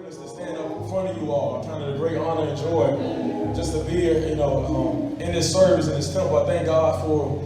privilege to stand up in front of you all. I count it a great honor and joy just to be here, in this service in this temple. I thank God for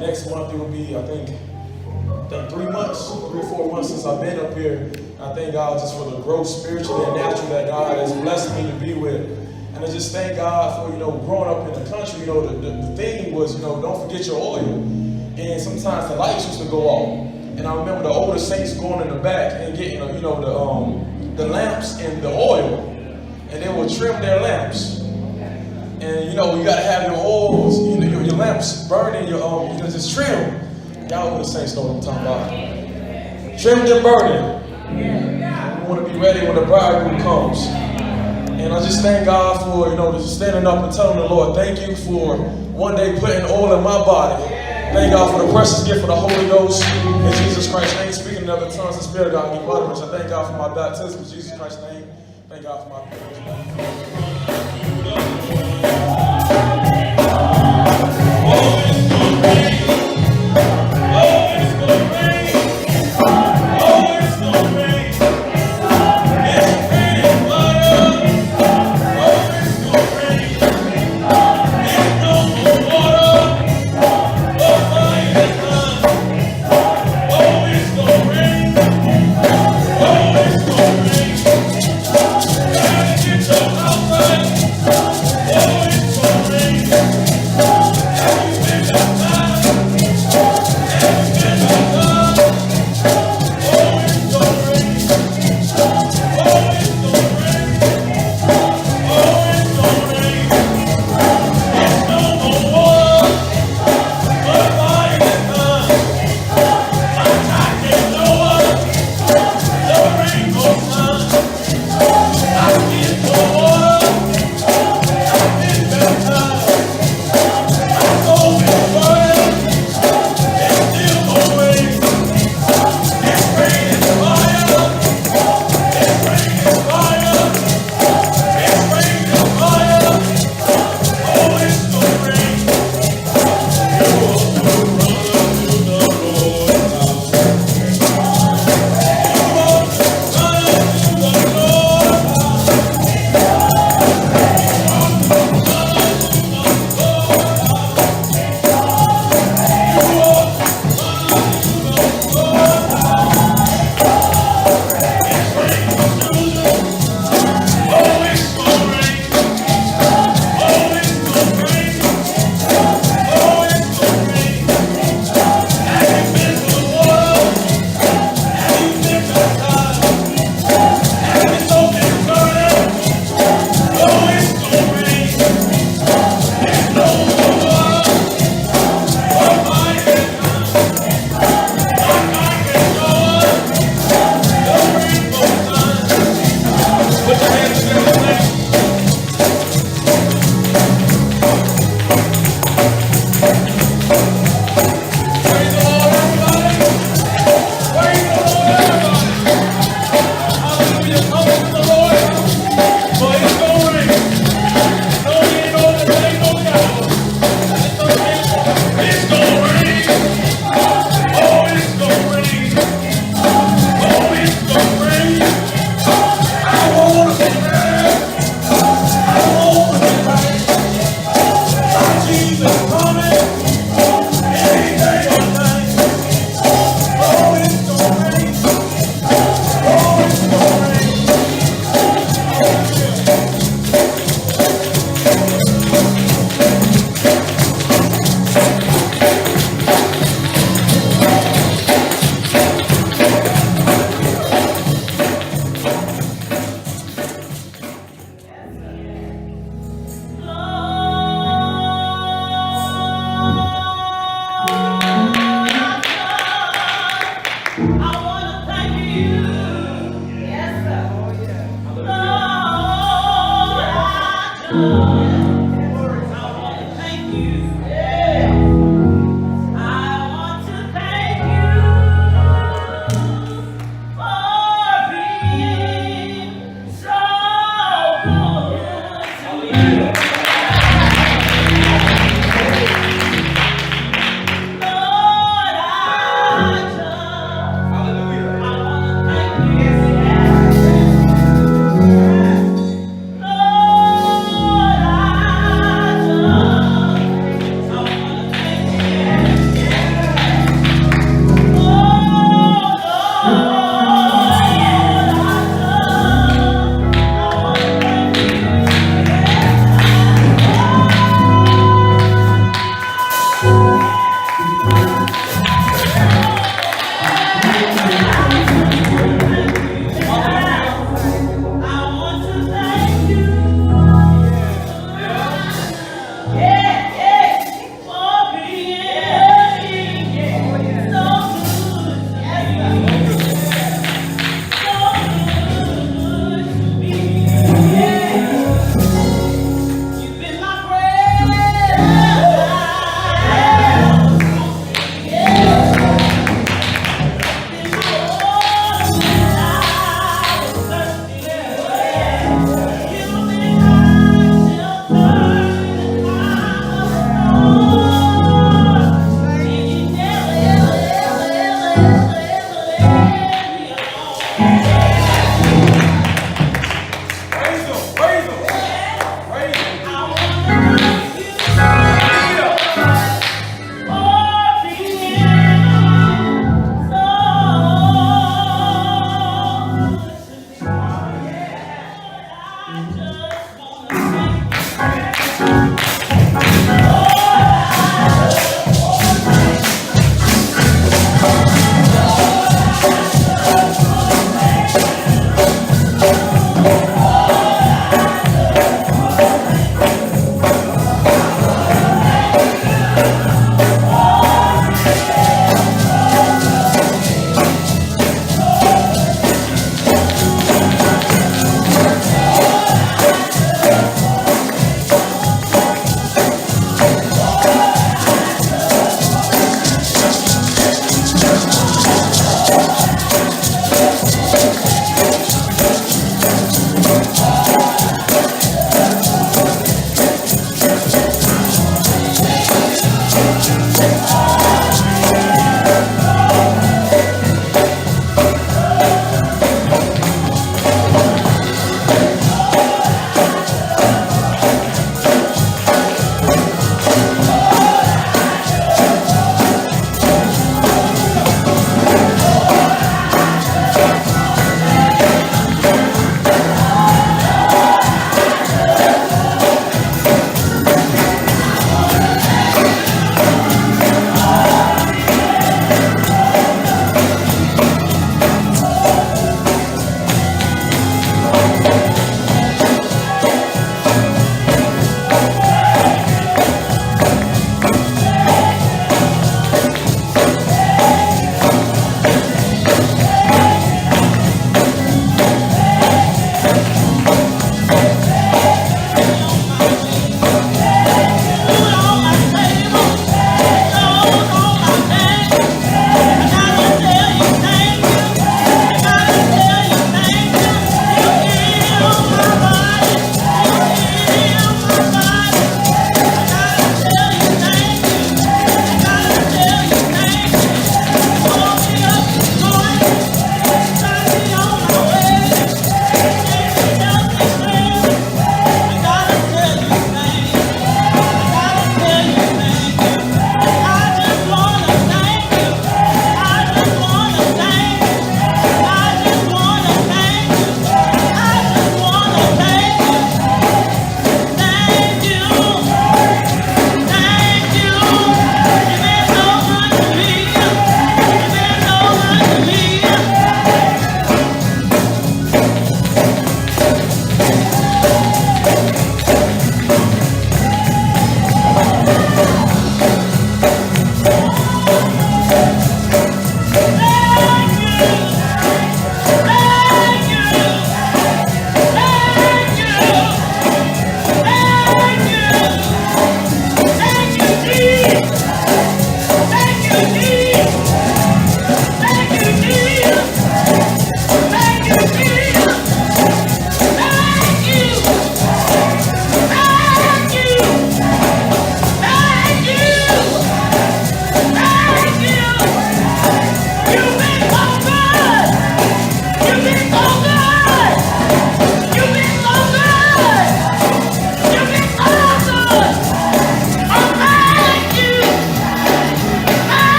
next month. It will be, I think 3 or 4 months since I've been up here. I thank God just for the growth spiritually and naturally that God has blessed me to be with. And I just thank God for, growing up in the country, the thing was, don't forget your oil. And sometimes the lights used to go off. And I remember the older saints going in the back and getting, the lamps and the oil. And they would trim their lamps. And, you got to have your oils, your lamps burning, just trim. Y'all older saints know what I'm talking about. Trim them burning. We want to be ready when the bridegroom comes. And I just thank God for, just standing up and telling the Lord, thank you for one day putting oil in my body. Thank God for the precious gift of the Holy Ghost. In Jesus Christ's name, speaking in other tongues, the Spirit of God give utterance. I thank God for my baptism in Jesus Christ's name. Thank God for my baptism.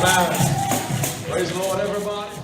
Amen. Praise the Lord, everybody.